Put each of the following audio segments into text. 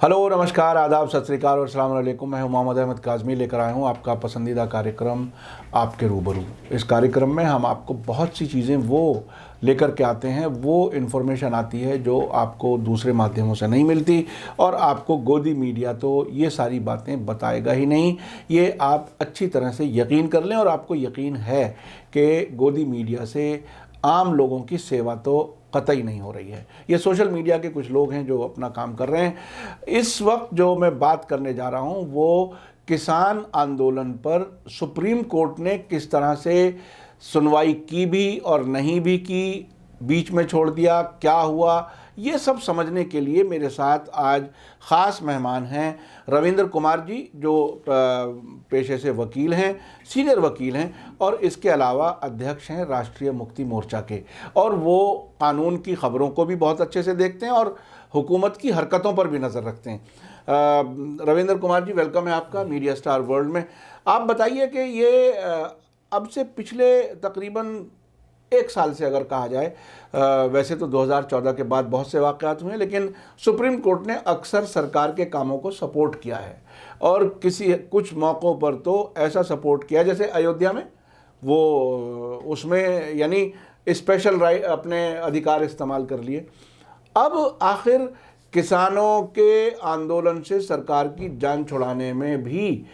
Hello, नमस्कार, आदाब, सत श्री अकाल और अस्सलाम वालेकुम। मैं हूं मोहम्मद अहमद काज़मी, लेकर आया हूं आपका पसंदीदा कार्यक्रम आपके रूबरू। इस कार्यक्रम में हम आपको बहुत सी चीज़ें वो लेकर के आते हैं, वो इन्फॉर्मेशन आती है जो आपको दूसरे माध्यमों से नहीं मिलती, और आपको गोदी मीडिया तो ये सारी बातें बताएगा ही नहीं। ये आप अच्छी तरह से यकीन कर लें, और आपको यकीन है कि गोदी मीडिया से आम लोगों की सेवा तो कतई नहीं हो रही है। ये सोशल मीडिया के कुछ लोग हैं जो अपना काम कर रहे हैं। इस वक्त जो मैं बात करने जा रहा हूं वो किसान आंदोलन पर सुप्रीम कोर्ट ने किस तरह से सुनवाई की भी और नहीं भी की, बीच में छोड़ दिया, क्या हुआ, ये सब समझने के लिए मेरे साथ आज ख़ास मेहमान हैं रविंद्र कुमार जी, जो पेशे से वकील हैं, सीनियर वकील हैं, और इसके अलावा अध्यक्ष हैं राष्ट्रीय मुक्ति मोर्चा के, और वो कानून की ख़बरों को भी बहुत अच्छे से देखते हैं और हुकूमत की हरकतों पर भी नज़र रखते हैं। रविंद्र कुमार जी, वेलकम है आपका मीडिया स्टार वर्ल्ड में। आप बताइए कि ये अब से पिछले तकरीबन एक साल से अगर कहा जाए, वैसे तो 2014 के बाद बहुत से वाक़यात हुए, लेकिन सुप्रीम कोर्ट ने अक्सर सरकार के कामों को सपोर्ट किया है, और कुछ मौक़ों पर तो ऐसा सपोर्ट किया जैसे अयोध्या में, वो उसमें यानी स्पेशल राइट, अपने अधिकार इस्तेमाल कर लिए। अब आखिर किसानों के आंदोलन से सरकार की जान छुड़ाने में भी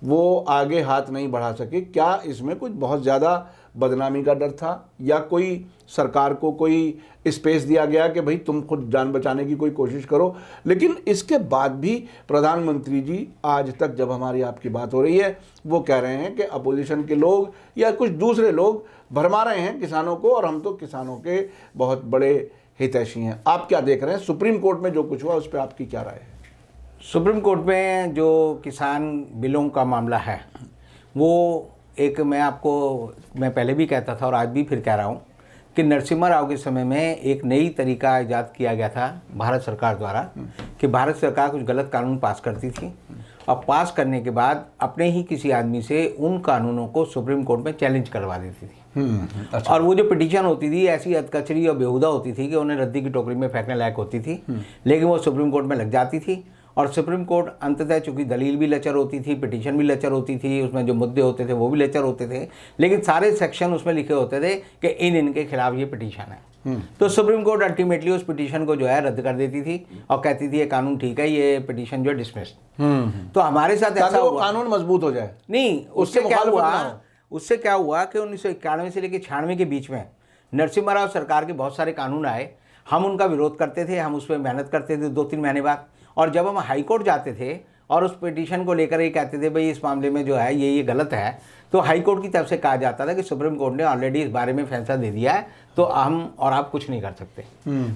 वो आगे हाथ नहीं बढ़ा सके। क्या इसमें कुछ बहुत ज़्यादा बदनामी का डर था, या कोई सरकार को कोई स्पेस दिया गया कि भाई तुम खुद जान बचाने की कोई कोशिश करो? लेकिन इसके बाद भी प्रधानमंत्री जी आज तक जब हमारी आपकी बात हो रही है, वो कह रहे हैं कि अपोजिशन के लोग या कुछ दूसरे लोग भरमा रहे हैं किसानों को, और हम तो किसानों के बहुत बड़े हितैषी हैं। आप क्या देख रहे हैं? सुप्रीम कोर्ट में जो कुछ हुआ उस पर आपकी क्या राय है? सुप्रीम कोर्ट में जो किसान बिलों का मामला है, वो एक मैं पहले भी कहता था और आज भी फिर कह रहा हूँ कि नरसिम्हा राव के समय में एक नई तरीका ईजाद किया गया था भारत सरकार द्वारा, कि भारत सरकार कुछ गलत कानून पास करती थी, और पास करने के बाद अपने ही किसी आदमी से उन कानूनों को सुप्रीम कोर्ट में चैलेंज करवा देती थी। अच्छा। और वो जो पिटीशन होती थी ऐसी अधकचरी और बेहुदा होती थी कि उन्हें रद्दी की टोकरी में फेंकने लायक होती थी, लेकिन वो सुप्रीम कोर्ट में लग जाती थी। और सुप्रीम कोर्ट अंततः, चूंकि दलील भी लचर होती थी, पिटीशन भी लचर होती थी, उसमें जो मुद्दे होते थे वो भी लचर होते थे, लेकिन सारे सेक्शन उसमें लिखे होते थे कि इनके खिलाफ ये पिटीशन है। तो सुप्रीम कोर्ट अल्टीमेटली उस पिटीशन को जो है रद्द कर देती थी और कहती थी ये कानून ठीक है, ये पिटीशन जो है डिसमिस्ड। तो हमारे साथ ऐसा हुआ, कानून मजबूत हो जाए। नहीं, उससे क्या हुआ कि 1991 से लेकर 96 के बीच में नरसिम्हा राव सरकार के बहुत सारे कानून आए। हम उनका विरोध करते थे, हम उस पर मेहनत करते थे 2-3 महीने बाद, और जब हम हाई कोर्ट जाते थे और उस पिटीशन को लेकर ये कहते थे भाई इस मामले में जो है ये गलत है, तो हाई कोर्ट की तरफ से कहा जाता था कि सुप्रीम कोर्ट ने ऑलरेडी इस बारे में फैसला दे दिया है, तो हम और आप कुछ नहीं कर सकते।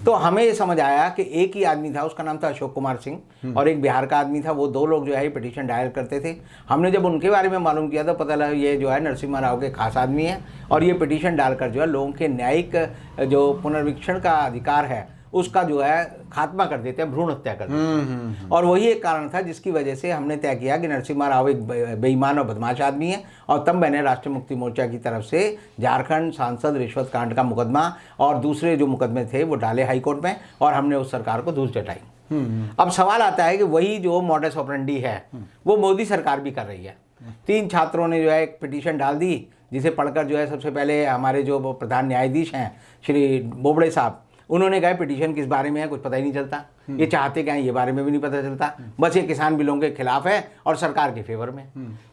तो हमें ये समझ आया कि एक ही आदमी था, उसका नाम था अशोक कुमार सिंह, और एक बिहार का आदमी था, वो दो लोग जो है ये पिटीशन दायर करते थे। हमने जब उनके बारे में मालूम किया तो पता लगा ये जो है नरसिम्हा राव के खास आदमी है, और ये पिटीशन डालकर जो है लोगों के न्यायिक जो पुनर्वीक्षण का अधिकार है उसका जो है खात्मा कर देते हैं, भ्रूण हत्या कर देते हैं। और वही एक कारण था जिसकी वजह से हमने तय किया कि नरसिम्हा राव एक बेईमान और बदमाश आदमी है, और तब मैंने राष्ट्रीय मुक्ति मोर्चा की तरफ से झारखंड सांसद रिश्वत कांड का मुकदमा और दूसरे जो मुकदमे थे वो डाले हाई कोर्ट में, और हमने उस सरकार को धूल चटाई। अब सवाल आता है कि वही जो मॉडस ऑपरेंडी है वो मोदी सरकार भी कर रही है। 3 छात्रों ने जो है एक पिटीशन डाल दी, जिसे पढ़कर जो है सबसे पहले हमारे जो प्रधान न्यायाधीश हैं श्री बोबड़े साहब, उन्होंने कहा पिटीशन किस बारे में है कुछ पता ही नहीं चलता, ये चाहते क्या है ये बारे में भी नहीं पता चलता, बस ये किसान बिलों के खिलाफ है और सरकार के फेवर में।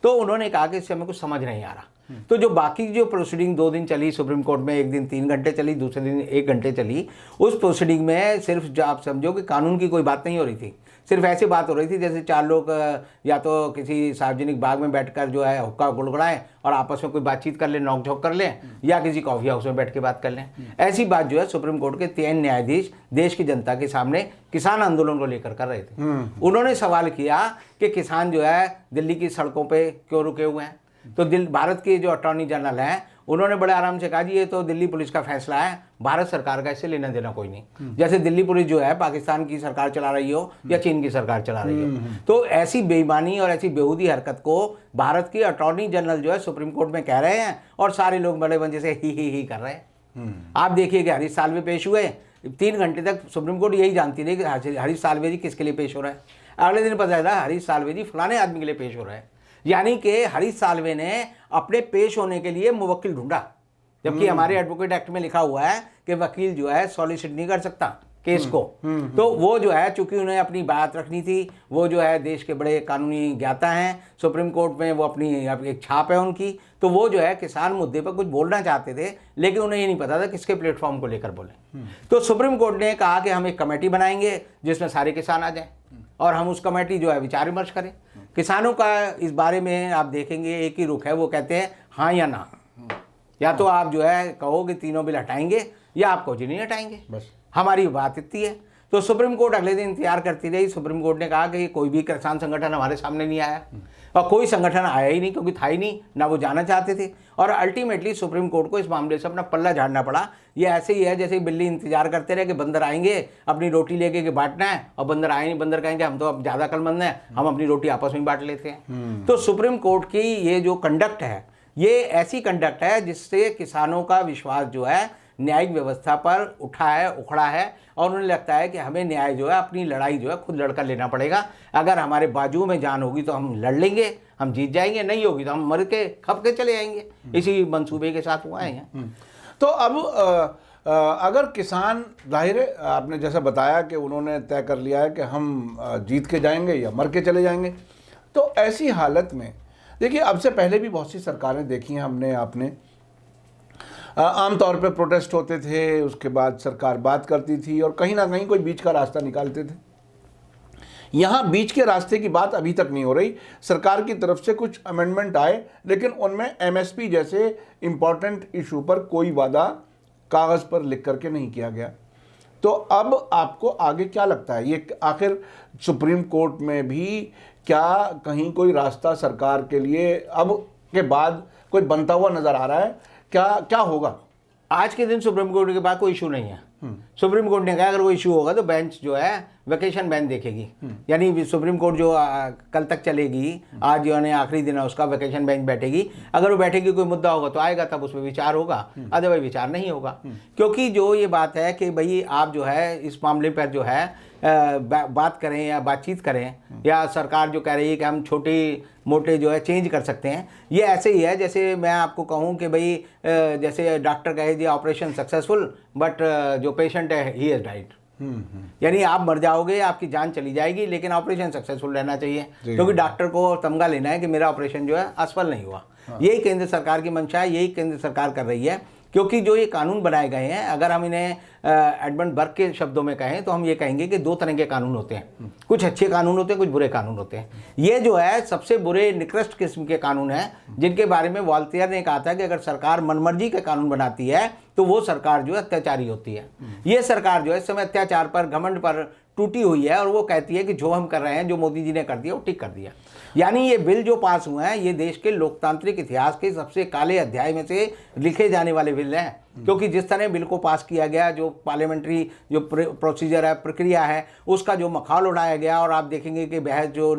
तो उन्होंने कहा कि इससे हमें कुछ समझ नहीं आ रहा। तो जो बाकी जो प्रोसीडिंग 2 दिन चली सुप्रीम कोर्ट में, एक दिन 3 घंटे चली, दूसरे दिन 1 घंटे चली, उस प्रोसीडिंग में सिर्फ जो आप समझो कि कानून की कोई बात नहीं हो रही थी, सिर्फ ऐसी बात हो रही थी जैसे 4 लोग या तो किसी सार्वजनिक बाग में बैठकर जो है हुक्का गुड़गुड़ाएं और आपस में कोई बातचीत कर लें, नोक-झोंक कर लें, या किसी कॉफी हाउस में बैठ के बात कर लें। ऐसी बात जो है सुप्रीम कोर्ट के 3 न्यायाधीश देश की जनता के सामने किसान आंदोलन को लेकर कर रहे थे। उन्होंने सवाल किया कि किसान जो है दिल्ली की सड़कों पर क्यों रुके हुए हैं? तो भारत के जो अटॉर्नी जनरल हैं उन्होंने बड़े आराम से कहा जी ये तो दिल्ली पुलिस का फैसला है, भारत सरकार का इससे लेना देना कोई नहीं। जैसे दिल्ली पुलिस जो है पाकिस्तान की सरकार चला रही हो या चीन की सरकार चला रही हो। तो ऐसी बेईमानी और ऐसी बेहूदी हरकत को भारत की अटॉर्नी जनरल जो है सुप्रीम कोर्ट में कह रहे हैं, और सारे लोग बड़े मजे से ही कर रहे हैं। आप देखिए कि हरीश साल्वे पेश हुए, 3 घंटे तक सुप्रीम कोर्ट यही जानती रही कि हरीश साल्वे जी किसके लिए पेश हो रहा है। अगले दिन पता चला हरीश साल्वे जी फलाने आदमी के लिए पेश हो रहे हैं, यानी कि हरीश साल्वे ने अपने पेश होने के लिए मुवक्किल ढूंढा, जबकि हमारे एडवोकेट एक्ट में लिखा हुआ है कि वकील जो है सॉलिसिट नहीं कर सकता केस को। तो वो जो है चूंकि उन्हें अपनी बात रखनी थी, वो जो है देश के बड़े कानूनी ज्ञाता हैं, सुप्रीम कोर्ट में वो अपनी एक छाप है उनकी, तो वो जो है किसान मुद्दे पर कुछ बोलना चाहते थे, लेकिन उन्हें ये नहीं पता था किसके प्लेटफॉर्म को लेकर बोले। तो सुप्रीम कोर्ट ने कहा कि हम एक कमेटी बनाएंगे जिसमें सारे किसान आ जाएं और हम उस कमेटी जो है विचार विमर्श करें। किसानों का इस बारे में आप देखेंगे एक ही रुख है, वो कहते हैं हाँ या ना, या तो आप जो है कहो कि तीनों बिल हटाएंगे या आप कुछ नहीं हटाएंगे, बस हमारी बात इतनी है। तो सुप्रीम कोर्ट अगले दिन इंतजार करती रही। सुप्रीम कोर्ट ने कहा कि कोई भी किसान संगठन हमारे सामने नहीं आया, और कोई संगठन आया ही नहीं क्योंकि था ही नहीं, ना वो जाना चाहते थे। और अल्टीमेटली सुप्रीम कोर्ट को इस मामले से अपना पल्ला झाड़ना पड़ा। ये ऐसे ही है जैसे बिल्ली इंतजार करते रहे कि बंदर आएंगे अपनी रोटी लेके के बांटना है, और बंदर आए नहीं, बंदर कहेंगे हम तो अब ज़्यादा अक्लमंद हैं, हम अपनी रोटी आपस में बांट लेते हैं। तो सुप्रीम कोर्ट की ये जो कंडक्ट है, ये ऐसी कंडक्ट है जिससे किसानों का विश्वास जो है न्यायिक व्यवस्था पर उठा है, उखड़ा है, और उन्हें लगता है कि हमें न्याय जो है, अपनी लड़ाई जो है खुद लड़कर लेना पड़ेगा। अगर हमारे बाजू में जान होगी तो हम लड़ लेंगे, हम जीत जाएंगे, नहीं होगी तो हम मर के खप के चले आएंगे। इसी मंसूबे के साथ हुआ है। तो अब अगर किसान, जाहिर है आपने जैसा बताया कि उन्होंने तय कर लिया है कि हम जीत के जाएंगे या मर के चले जाएंगे, तो ऐसी हालत में देखिए, अब से पहले भी बहुत सी सरकारें देखी हैं हमने, आपने आमतौर पे प्रोटेस्ट होते थे, उसके बाद सरकार बात करती थी और कहीं ना कहीं कोई बीच का रास्ता निकालते थे। यहाँ बीच के रास्ते की बात अभी तक नहीं हो रही। सरकार की तरफ से कुछ अमेंडमेंट आए, लेकिन उनमें एमएसपी जैसे इम्पॉर्टेंट इशू पर कोई वादा कागज़ पर लिख करके नहीं किया गया। तो अब आपको आगे क्या लगता है, ये आखिर सुप्रीम कोर्ट में भी क्या कहीं कोई रास्ता सरकार के लिए अब के बाद कोई बनता हुआ नज़र आ रहा है? क्या होगा? आज के दिन सुप्रीम कोर्ट के बाद कोई इशू नहीं है। सुप्रीम कोर्ट ने कहा अगर कोई इशू होगा तो बेंच जो है वेकेशन बेंच देखेगी, यानी सुप्रीम कोर्ट जो कल तक चलेगी, आज जो है आखिरी दिन है उसका, वेकेशन बेंच बैठेगी। अगर वो बैठेगी, कोई मुद्दा होगा तो आएगा, तब उसमें विचार होगा, अदरवाइज विचार नहीं होगा। क्योंकि जो ये बात है कि भाई आप जो है इस मामले पर जो है बात करें या बातचीत करें, या सरकार जो कह रही है कि हम छोटे मोटे जो है चेंज कर सकते हैं, ये ऐसे ही है जैसे मैं आपको कहूँ कि भाई जैसे डॉक्टर कहे जी ऑपरेशन सक्सेसफुल बट जो पेशेंट है ही हैज़ डाइड, यानी आप मर जाओगे, आपकी जान चली जाएगी, लेकिन ऑपरेशन सक्सेसफुल रहना चाहिए, क्योंकि डॉक्टर को तमगा लेना है कि मेरा ऑपरेशन जो है असफल नहीं हुआ। यही केंद्र सरकार की मंशा है, यही केंद्र सरकार कर रही है। क्योंकि जो ये कानून बनाए गए हैं, अगर हम इन्हें एडमंड बर्ग के शब्दों में कहें तो हम ये कहेंगे कि दो तरह के कानून होते हैं, कुछ अच्छे कानून होते हैं, कुछ बुरे कानून होते हैं। ये जो है सबसे बुरे निकृष्ट किस्म के कानून हैं, जिनके बारे में वॉल्टियर ने कहा था कि अगर सरकार मनमर्जी के कानून बनाती है तो वो सरकार जो है अत्याचारी होती है। ये सरकार जो है इस समय अत्याचार पर, घमंड पर टूटी हुई है, और वो कहती है कि जो हम कर रहे हैं, जो मोदी जी ने कर दिया वो ठीक कर दिया। यानी ये बिल जो पास हुए हैं, ये देश के लोकतांत्रिक इतिहास के सबसे काले अध्याय में से लिखे जाने वाले बिल हैं। क्योंकि जिस तरह बिल को पास किया गया, जो पार्लियामेंट्री जो प्रोसीजर है, प्रक्रिया है, उसका जो मखाल उड़ाया गया, और आप देखेंगे कि बहस जो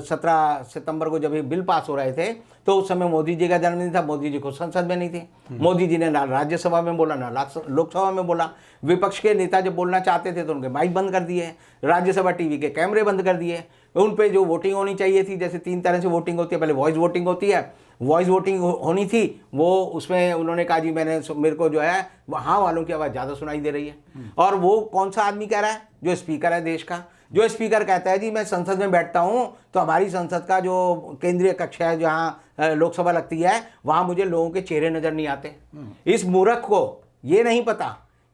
17 सितंबर को जब ये बिल पास हो रहे थे तो उस समय मोदी जी का जन्मदिन था, मोदी जी को संसद में नहीं थे, मोदी जी ने ना राज्यसभा में बोला ना लोकसभा में बोला। विपक्ष के नेता जब बोलना चाहते थे तो उनके माइक बंद कर दिए, राज्यसभा टीवी के कैमरे बंद कर दिए। उन पे जो वोटिंग होनी चाहिए थी, जैसे 3 तरह से वोटिंग होती है, पहले वॉइस वोटिंग होती है, वॉइस वोटिंग होनी थी, वो उसमें उन्होंने कहा जी मेरे को जो है वहाँ वालों की आवाज़ ज़्यादा सुनाई दे रही है। और वो कौन सा आदमी कह रहा है? जो स्पीकर है देश का, जो स्पीकर कहता है जी मैं संसद में बैठता हूँ तो हमारी संसद का जो केंद्रीय कक्ष है जहाँ लोकसभा लगती है, वहाँ मुझे लोगों के चेहरे नज़र नहीं आते। इस मूर्ख को ये नहीं पता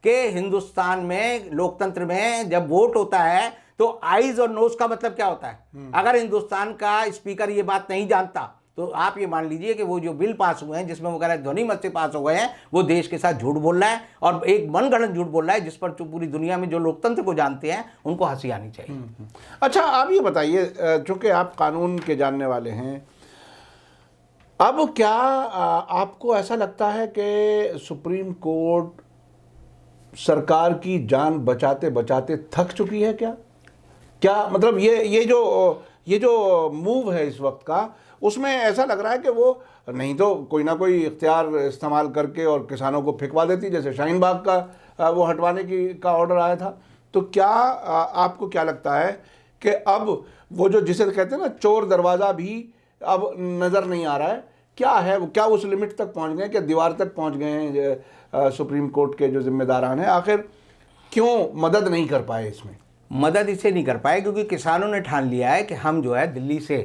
कि हिंदुस्तान में लोकतंत्र में जब वोट होता है तो आइज और नोज का मतलब क्या होता है। अगर हिंदुस्तान का स्पीकर ये बात नहीं जानता तो आप ये मान लीजिए कि वो जो बिल पास हुए हैं, जिसमें वो कह रहा है ध्वनि मत से पास हो गए हैं, वो देश के साथ झूठ बोल रहा है, और एक मनगढ़ंत झूठ बोल रहा है, जिस पर पूरी दुनिया में जो लोकतंत्र को जानते हैं उनको हंसी आनी चाहिए। अच्छा, आप ये बताइए, चूंकि आप कानून के जानने वाले हैं, अब क्या आपको ऐसा लगता है कि सुप्रीम कोर्ट सरकार की जान बचाते बचाते थक चुकी है? क्या मतलब ये जो मूव है इस वक्त का, उसमें ऐसा लग रहा है कि वो नहीं तो कोई ना कोई इख्तियार इस्तेमाल करके और किसानों को फेंकवा देती, जैसे शाहीन बाग का वो हटवाने का ऑर्डर आया था। तो क्या आपको क्या लगता है कि अब वो जो जिसे कहते हैं ना चोर दरवाज़ा भी अब नज़र नहीं आ रहा है, क्या है वो, क्या उस लिमिट तक पहुंच गए, क्या दीवार तक पहुंच गए हैं सुप्रीम कोर्ट के जो जिम्मेदारान हैं, आखिर क्यों मदद नहीं कर पाए इसमें? मदद इससे नहीं कर पाए क्योंकि किसानों ने ठान लिया है कि हम जो है दिल्ली से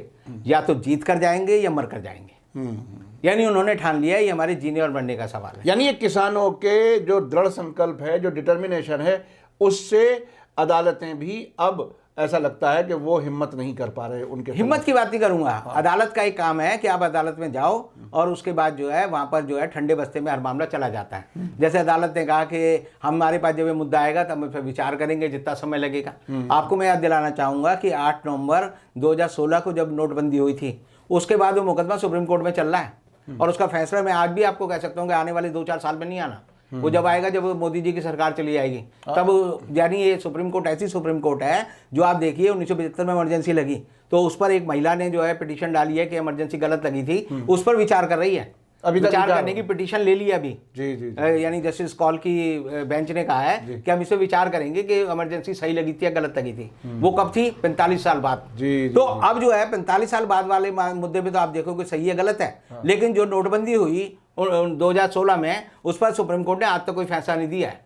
या तो जीत कर जाएंगे या मर कर जाएंगे। यानी उन्होंने ठान लिया है ये हमारे जीने और मरने का सवाल है। यानी ये किसानों के जो दृढ़ संकल्प है, जो डिटर्मिनेशन है, उससे अदालतें भी अब ऐसा लगता है कि वो हिम्मत नहीं कर पा रहे उनके। हिम्मत की बात ही करूंगा। अदालत का एक काम है कि आप अदालत में जाओ और उसके बाद जो है वहां पर जो है ठंडे बस्ते में हर मामला चला जाता है। जैसे अदालत ने कहा कि हमारे पास जब ये मुद्दा आएगा तब हम फिर विचार करेंगे, जितना समय लगेगा। आपको मैं याद दिलाना चाहूंगा कि 8 नवंबर 2016 को जब नोटबंदी हुई थी, उसके बाद वो मुकदमा सुप्रीम कोर्ट में चल रहा है और उसका फैसला मैं आज भी आपको कह सकता हूँ कि आने वाले 2-4 साल में नहीं आना। वो जब आएगा जब मोदी जी की सरकार चली आएगी तब। यानी ये सुप्रीम कोर्ट ऐसी सुप्रीम कोर्ट है जो आप देखिए 1975 में इमरजेंसी लगी तो उस पर एक महिला ने जो है पिटीशन डाली है कि इमरजेंसी गलत लगी थी, उस पर विचार कर रही है। अभी विचार करने की पिटीशन ले ली अभी। जी। यानी जस्टिस कॉल की बेंच ने कहा है कि हम इस पर विचार करेंगे कि इमरजेंसी सही लगी थी या गलत लगी थी। वो कब थी? 45 साल बाद। तो अब जो है 45 साल बाद वाले मुद्दे पे तो आप देखो कि सही है गलत है। लेकिन जो नोटबंदी हुई 2016 में, उस पर सुप्रीम कोर्ट ने आज तक कोई फैसला नहीं दिया है।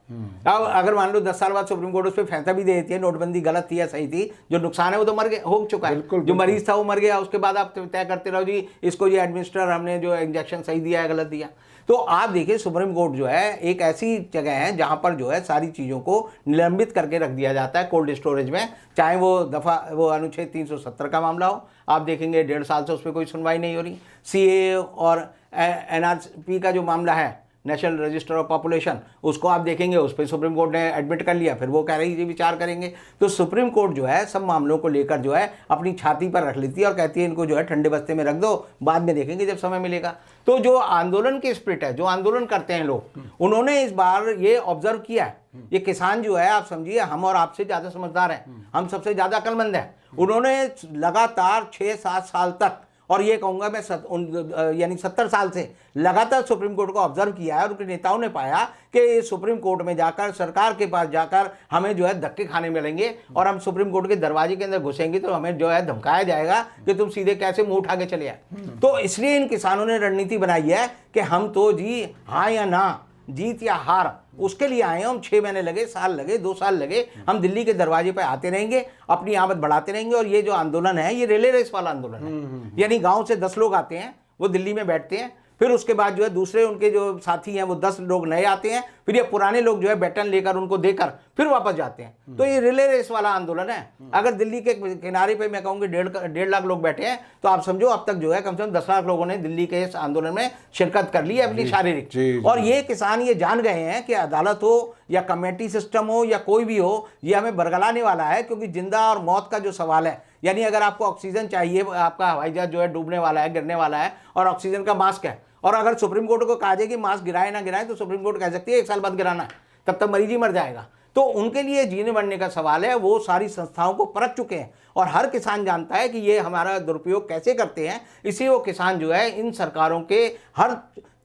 अब अगर मान लो 10 साल बाद सुप्रीम कोर्ट उस पर फैसला भी दे देती है नोटबंदी गलत थी या सही थी, जो नुकसान है वो तो मर गया, हो चुका है। जो मरीज था वो मर गया, उसके बाद आप तय करते रहो जी इसको ये एडमिनिस्टर हमने जो इंजेक्शन सही दिया है गलत दिया। तो आप देखिए सुप्रीम कोर्ट जो है एक ऐसी जगह है जहां पर जो है सारी चीज़ों को निलंबित करके रख दिया जाता है कोल्ड स्टोरेज में, चाहे वो अनुच्छेद 370 का मामला हो। आप देखेंगे 1.5 साल से उस पर कोई सुनवाई नहीं हो रही। सीए और एनआरपी का जो मामला है, नेशनल रजिस्टर ऑफ पॉपुलेशन, उसको आप देखेंगे उस पर सुप्रीम कोर्ट ने एडमिट कर लिया, फिर वो कह रही है विचार करेंगे। तो सुप्रीम कोर्ट जो है सब मामलों को लेकर जो है अपनी छाती पर रख लेती है और कहती है इनको जो है ठंडे बस्ते में रख दो, बाद में देखेंगे जब समय मिलेगा। तो जो आंदोलन की स्पिरिट है, जो आंदोलन करते हैं लोग, उन्होंने इस बार ये ऑब्जर्व किया है। ये किसान जो है आप समझिए हम और आपसे ज़्यादा समझदार हैं, हम सबसे ज़्यादा अक्लमंद हैं। उन्होंने लगातार 6-7 साल तक, और ये कहूँगा मैं यानी 70 साल से लगातार सुप्रीम कोर्ट को ऑब्जर्व किया है और उनके नेताओं ने पाया कि सुप्रीम कोर्ट में जाकर, सरकार के पास जाकर हमें जो है धक्के खाने मिलेंगे और हम सुप्रीम कोर्ट के दरवाजे के अंदर घुसेंगे तो हमें जो है धमकाया जाएगा कि तुम सीधे कैसे मुंह उठा के चले आए। तो इसलिए इन किसानों ने रणनीति बनाई है कि हम तो जी हाँ या ना, जीत या हार, उसके लिए आए हैं हम। 6 महीने लगे, साल लगे, 2 साल लगे, हम दिल्ली के दरवाजे पे आते रहेंगे, अपनी आमद बढ़ाते रहेंगे। और ये जो आंदोलन है ये रिले रेस वाला आंदोलन है। यानी गांव से 10 लोग आते हैं, वो दिल्ली में बैठते हैं, फिर उसके बाद जो है दूसरे उनके जो साथी हैं वो 10 लोग नए आते हैं, फिर ये पुराने लोग जो है बैटन लेकर उनको देकर फिर वापस जाते हैं। तो ये रिले रेस वाला आंदोलन है। अगर दिल्ली के किनारे पे मैं कहूँगी 1.5 लाख लोग बैठे हैं तो आप समझो अब तक जो है कम से कम 10 लाख लोगों ने दिल्ली के इस आंदोलन में शिरकत कर ली है अपनी शारीरिक। और ये किसान ये जान गए हैं कि अदालत हो या कमेटी सिस्टम हो या कोई भी हो, ये हमें बरगलाने वाला है। क्योंकि जिंदा और मौत का जो सवाल है, यानी अगर आपको ऑक्सीजन चाहिए, आपका हवाई जहाज जो है डूबने वाला है, गिरने वाला है, और ऑक्सीजन का मास्क है, और अगर सुप्रीम कोर्ट को कहा जाए कि मास्क गिराए ना गिराए, तो सुप्रीम कोर्ट कह सकती है 1 साल बाद गिराना है, तब तक मरीज ही मर जाएगा। तो उनके लिए जीने मरने का सवाल है। वो सारी संस्थाओं को परख चुके हैं और हर किसान जानता है कि ये हमारा दुरुपयोग कैसे करते हैं। इसलिए वो किसान जो है इन सरकारों के हर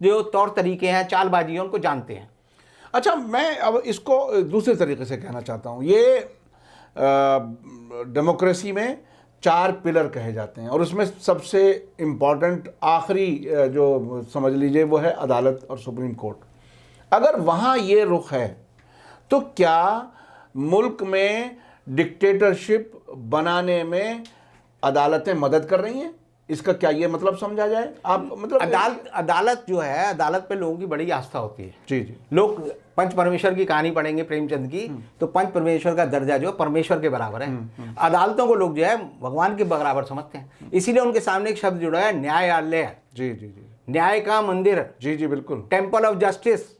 जो तौर तरीके हैं, चालबाजी है, उनको जानते हैं। अच्छा, मैं अब इसको दूसरे तरीके से कहना चाहता हूँ। ये डेमोक्रेसी में 4 पिलर कहे जाते हैं और उसमें सबसे इम्पॉर्टेंट आखिरी जो समझ लीजिए वो है अदालत और सुप्रीम कोर्ट। अगर वहाँ ये रुख है तो क्या मुल्क में डिक्टेटरशिप बनाने में अदालतें मदद कर रही हैं? इसका क्या ये मतलब समझा जाए? आप मतलब अदालत जो है, अदालत पे लोगों की बड़ी आस्था होती है। जी। लोग पंच परमेश्वर की कहानी पढ़ेंगे प्रेमचंद की, तो पंच परमेश्वर का दर्जा जो परमेश्वर के बराबर है। अदालतों को लोग जो है भगवान के बराबर समझते हैं। इसीलिए उनके सामने एक शब्द जुड़ा है, न्यायालय। जी। न्याय का मंदिर। जी बिल्कुल। Temple of justice,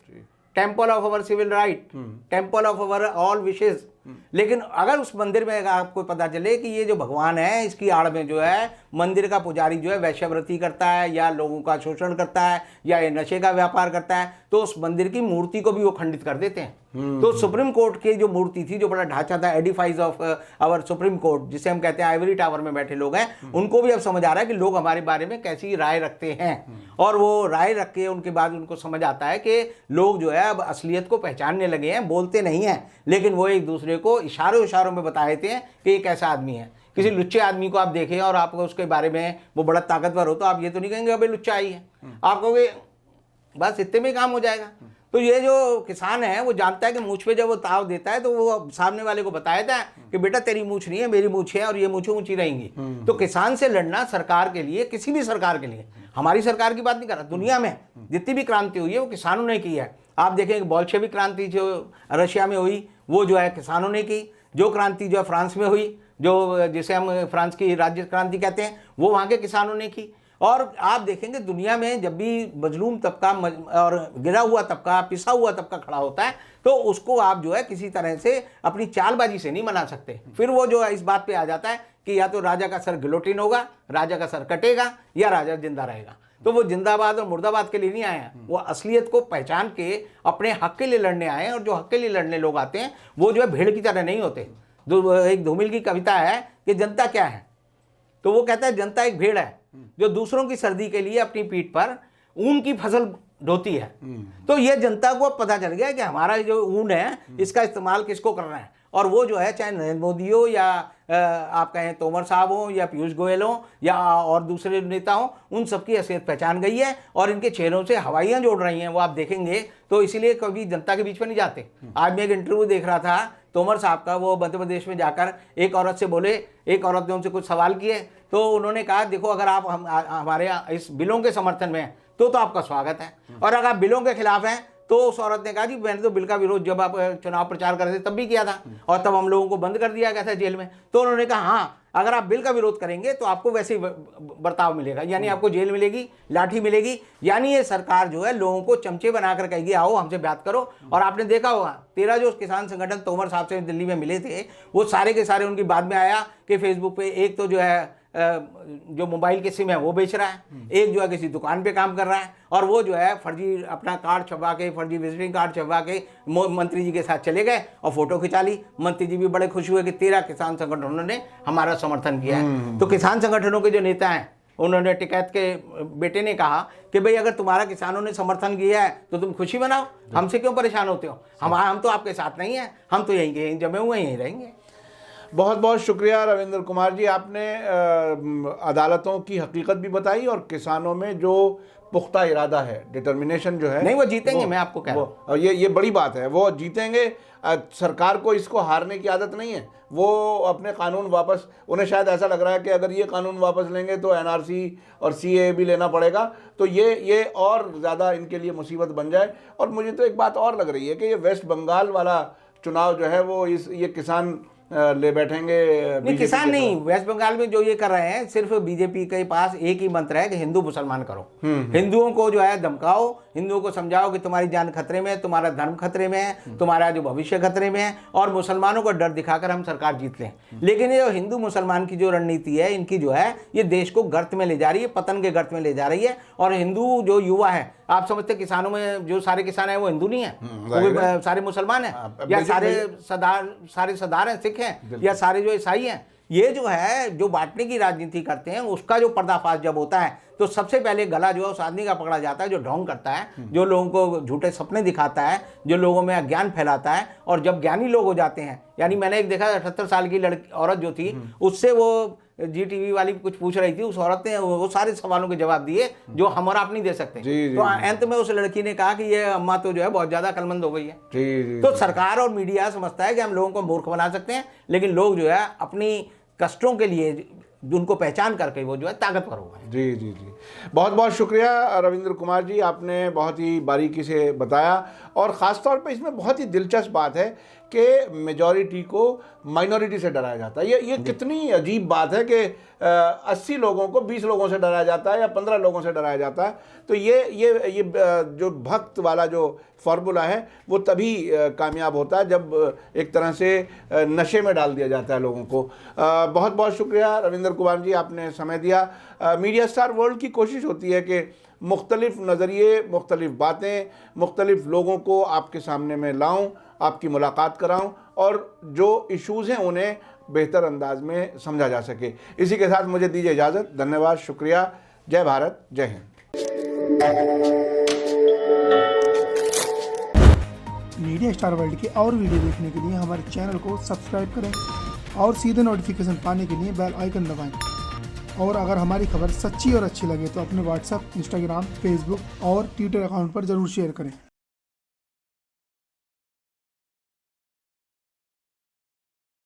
temple of our civil right, temple of our all wishes. लेकिन अगर उस मंदिर में आपको पता चले कि ये जो भगवान है, इसकी आड़ में जो है मंदिर का पुजारी जो है वैश्यव्रती करता है या लोगों का शोषण करता है या ये नशे का व्यापार करता है, तो उस मंदिर की मूर्ति को भी वो खंडित कर देते हैं। तो सुप्रीम कोर्ट की जो मूर्ति थी, जो बड़ा ढांचा था, edifice of our supreme court, जिसे हम कहते हैं आइवरी टावर में बैठे लोग हैं, उनको भी अब समझ आ रहा है कि लोग हमारे बारे में कैसी राय रखते हैं। और वो राय रख के उनके बाद उनको समझ आता है कि लोग जो है अब असलियत को पहचानने लगे हैं। बोलते नहीं हैं, लेकिन वो एक दूसरे दूसरे को इशारों में बता देते हैं कि एक ऐसा आदमी है। किसी लुच्चे आदमी को आप देखें और आप उसके बारे में वो बड़ा ताकतवर हो तो आप ये तो नहीं कहेंगे अबे लुच्चा आई है, आप कहोगे बस इतने में काम हो जाएगा। तो ये जो किसान है वो जानता है कि मूछ पे जब वो ताव देता है तो वो सामने वाले को बताया है कि बेटा तेरी मूछ नहीं है, मेरी मूछ है और ये मूछें ऊंची रहेंगी। तो किसान से लड़ना सरकार के लिए, किसी भी सरकार के लिए, हमारी सरकार की बात नहीं कर रहा, दुनिया में जितनी भी क्रांति हुई है वो किसानों ने की है। आप देखेंगे बोल्शेविक क्रांति जो रशिया में हुई वो जो है किसानों ने की। जो क्रांति जो फ्रांस में हुई, जो जिसे हम फ्रांस की राज्य क्रांति कहते हैं, वो वहाँ के किसानों ने की। और आप देखेंगे दुनिया में जब भी मजलूम तबका और गिरा हुआ तबका, पिसा हुआ तबका खड़ा होता है तो उसको आप जो है किसी तरह से अपनी चालबाजी से नहीं मना सकते। फिर वो जो है इस बात पे आ जाता है कि या तो राजा का सर गिलोटिन होगा, राजा का सर कटेगा, या राजा जिंदा रहेगा। तो वो जिंदाबाद और मुर्दाबाद के लिए नहीं आए हैं, वो असलियत को पहचान के अपने हक के लिए लड़ने आए हैं। और जो हक के लिए लड़ने लोग आते हैं वो जो है भेड़ की तरह नहीं होते। एक धूमिल की कविता है कि जनता क्या है, तो वो कहता है जनता एक भेड़ है जो दूसरों की सर्दी के लिए अपनी पीठ पर ऊन की फसल ढोती है। तो ये जनता को पता चल गया कि हमारा जो ऊन है इसका इस्तेमाल किसको करना है। और वो जो है चाहे नरेंद्र मोदी हो या आप कहें तोमर साहब हो या पीयूष गोयल हो या और दूसरे नेता हो, उन सबकी हैसियत पहचान गई है और इनके चेहरों से हवाइयाँ जोड़ रही हैं। वो आप देखेंगे तो इसीलिए कभी जनता के बीच में नहीं जाते। आज मैं एक इंटरव्यू देख रहा था तोमर साहब का, वो मध्य प्रदेश में जाकर एक औरत से बोले, एक औरत ने उनसे कुछ सवाल किए तो उन्होंने कहा देखो अगर आप हमारे इस बिलों के समर्थन में हैं तो आपका स्वागत है, और अगर आप बिलों के खिलाफ हैं तो उस औरत ने कहा जी मैंने तो बिल का विरोध जब आप चुनाव प्रचार कर रहे थे तब भी किया था और तब हम लोगों को बंद कर दिया गया था जेल में। तो उन्होंने कहा हाँ अगर आप बिल का विरोध करेंगे तो आपको वैसे ही बर्ताव मिलेगा, यानी आपको जेल मिलेगी, लाठी मिलेगी। यानी ये सरकार जो है लोगों को चमचे बनाकर कहेगी आओ हमसे बात करो। और आपने देखा होगा 13 जो किसान संगठन तोमर साहब से दिल्ली में मिले थे वो सारे के सारे उनकी बाद में आया कि फेसबुक पे एक तो जो है जो मोबाइल के सिम है वो बेच रहा है, एक जो है किसी दुकान पे काम कर रहा है, और वो जो है फर्जी अपना कार्ड छपवा के, फर्जी विजिटिंग कार्ड छपवा के मंत्री जी के साथ चले गए और फोटो खिंचा ली। मंत्री जी भी बड़े खुश हुए कि 13 किसान संगठनों ने हमारा समर्थन किया है। तो किसान संगठनों के जो नेता हैं उन्होंने टिकैत के बेटे ने कहा कि भाई अगर तुम्हारा किसानों ने समर्थन किया है तो तुम खुशी मनाओ, हमसे क्यों परेशान होते हो, हम तो आपके साथ नहीं हैं, हम तो यहीं के जमे हुए यहीं रहेंगे। बहुत बहुत शुक्रिया रविंद्र कुमार जी, आपने अदालतों की हकीकत भी बताई और किसानों में जो पुख्ता इरादा है, डिटर्मिनेशन जो है, नहीं वो जीतेंगे, मैं आपको कह रहा हूं। और ये बड़ी बात है, वो जीतेंगे। सरकार को इसको हारने की आदत नहीं है, वो अपने कानून वापस, उन्हें शायद ऐसा लग रहा है कि अगर ये कानून वापस लेंगे तो एनआरसी और सीए भी लेना पड़ेगा, तो ये और ज़्यादा इनके लिए मुसीबत बन जाए। और मुझे तो एक बात और लग रही है कि ये वेस्ट बंगाल वाला चुनाव जो है वो ये किसान ले बैठेंगे। नहीं किसान नहीं, वेस्ट बंगाल में जो ये कर रहे हैं सिर्फ बीजेपी के पास एक ही मंत्र है कि हिंदू मुसलमान करो, हिंदुओं को जो है धमकाओ, हिंदुओं को समझाओ कि तुम्हारी जान खतरे में है, तुम्हारा धर्म खतरे में है, तुम्हारा जो भविष्य खतरे में है, और मुसलमानों को डर दिखाकर हम सरकार जीत लें। लेकिन ये हिंदू मुसलमान की जो रणनीति है इनकी जो है ये देश को गर्त में ले जा रही है, पतन के गर्त में ले जा रही है। और हिंदू जो युवा है, आप समझते किसानों में जो सारे किसान हैं वो हिंदू नहीं है, वो सारे मुसलमान हैं या सारे सरदार हैं, सिख हैं, या सारे जो ईसाई हैं। ये जो है जो बांटने की राजनीति करते हैं उसका जो पर्दाफाश जब होता है तो सबसे पहले गला जो है उस आदमी का पकड़ा जाता है जो ढोंग करता है, जो लोगों को झूठे सपने दिखाता है, जो लोगों में अज्ञान फैलाता है। और जब ज्ञानी लोग हो जाते हैं, यानी मैंने एक देखा 78 साल की औरत जो थी, उससे वो GTV वाली कुछ पूछ रही थी, उस औरत ने वो सारे सवालों के जवाब दिए जो हम और आप नहीं दे सकते। तो अंत में उस लड़की ने कहा कि ये अम्मा तो जो है बहुत ज्यादा अक्लमंद हो गई है। तो सरकार और मीडिया समझता है कि हम लोगों को मूर्ख बना सकते हैं, लेकिन लोग जो है अपनी कष्टों के लिए उनको पहचान करके वो जो है ताकतवर हुआ है। जी जी जी, बहुत बहुत शुक्रिया रविंद्र कुमार जी, आपने बहुत ही बारीकी से बताया। और ख़ास तौर पे इसमें बहुत ही दिलचस्प बात है कि मेजॉरिटी को माइनॉरिटी से डराया जाता है। ये कितनी अजीब बात है कि 80 लोगों को 20 लोगों से डराया जाता है या 15 लोगों से डराया जाता है। तो ये जो भक्त वाला जो फार्मूला है वो तभी कामयाब होता है जब एक तरह से नशे में डाल दिया जाता है लोगों को। बहुत बहुत शुक्रिया रविंद्र कुमार जी, आपने समय दिया। मीडिया स्टार वर्ल्ड की कोशिश होती है कि मुख्तलिफ नज़रिए, मुख्तलिफ बातें, मुख्तलिफ लोगों को आपके सामने में लाऊं, आपकी मुलाकात कराऊं और जो इश्यूज़ हैं उन्हें बेहतर अंदाज में समझा जा सके। इसी के साथ मुझे दीजिए इजाज़त। धन्यवाद, शुक्रिया। जय भारत, जय हिंद। मीडिया स्टार वर्ल्ड के और वीडियो देखने के लिए हमारे चैनल को सब्सक्राइब करें और सीधे नोटिफिकेशन पाने के लिए बेल आइकन दबाएं। और अगर हमारी खबर सच्ची और अच्छी लगे तो अपने व्हाट्सएप, इंस्टाग्राम, फेसबुक और ट्विटर अकाउंट पर जरूर शेयर करें।